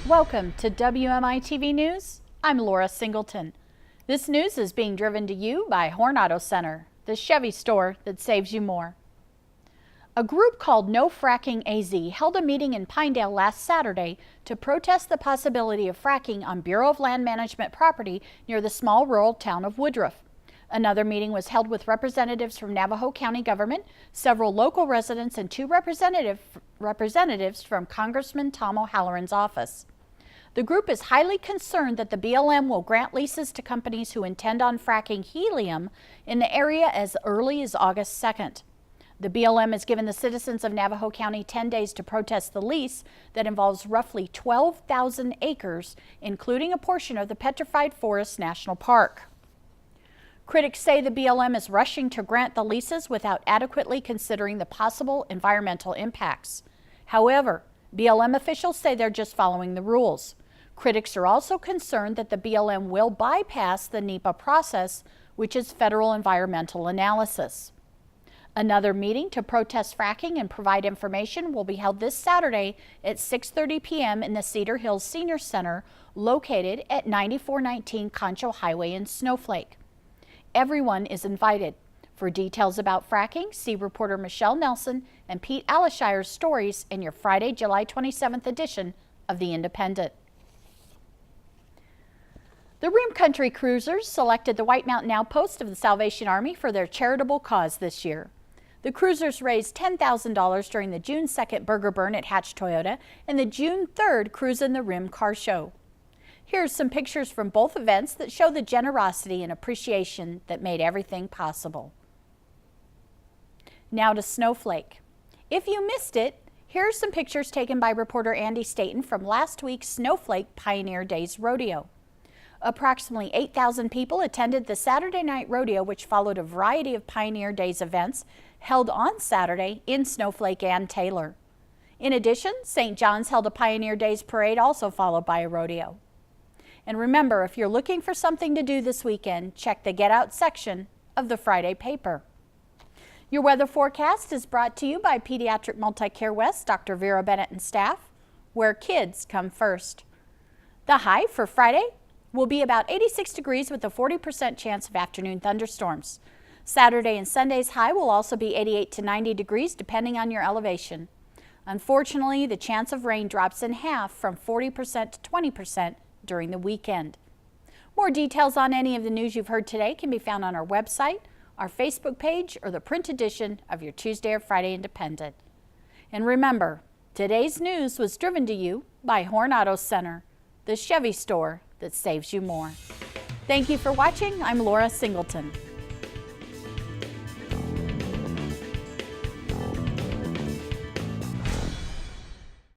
Welcome to WMI-TV News. I'm Laura Singleton. This news is being driven to you by Horn Auto Center, the Chevy store that saves you more. A group called No Fracking AZ held a meeting in Pinedale last Saturday to protest the possibility of fracking on Bureau of Land Management property near the small rural town of Woodruff. Another meeting was held with representatives from Navajo County government, several local residents, and two representatives from Congressman Tom O'Halloran's office. The group is highly concerned that the BLM will grant leases to companies who intend on fracking helium in the area as early as August 2nd. The BLM has given the citizens of Navajo County 10 days to protest the lease that involves roughly 12,000 acres, including a portion of the Petrified Forest National Park. Critics say the BLM is rushing to grant the leases without adequately considering the possible environmental impacts. However, BLM officials say they're just following the rules. Critics are also concerned that the BLM will bypass the NEPA process, which is federal environmental analysis. Another meeting to protest fracking and provide information will be held this Saturday at 6:30 p.m. in the Cedar Hills Senior Center, located at 9419 Concho Highway in Snowflake. Everyone is invited. For details about fracking, see reporter Michelle Nelson and Pete Alishire's stories in your Friday, July 27th edition of The Independent. The Rim Country Cruisers selected the White Mountain Outpost of the Salvation Army for their charitable cause this year. The cruisers raised $10,000 during the June 2nd Burger Burn at Hatch Toyota and the June 3rd Cruise in the Rim Car Show. Here's some pictures from both events that show the generosity and appreciation that made everything possible. Now to Snowflake. If you missed it, here are some pictures taken by reporter Andy Staton from last week's Snowflake Pioneer Days Rodeo. Approximately 8,000 people attended the Saturday night rodeo, which followed a variety of Pioneer Days events held on Saturday in Snowflake and Taylor. In addition, St. John's held a Pioneer Days parade, also followed by a rodeo. And remember, if you're looking for something to do this weekend, check the Get Out section of the Friday paper. Your weather forecast is brought to you by Pediatric Multicare West, Dr. Vera Bennett and staff, where kids come first. The high for Friday will be about 86 degrees with a 40% chance of afternoon thunderstorms. Saturday and Sunday's high will also be 88 to 90 degrees depending on your elevation. Unfortunately, the chance of rain drops in half from 40% to 20% during the weekend. More details on any of the news you've heard today can be found on our website, our Facebook page, or the print edition of your Tuesday or Friday Independent. And remember, today's news was driven to you by Horn Auto Center, the Chevy store that saves you more. Thank you for watching. I'm Laura Singleton.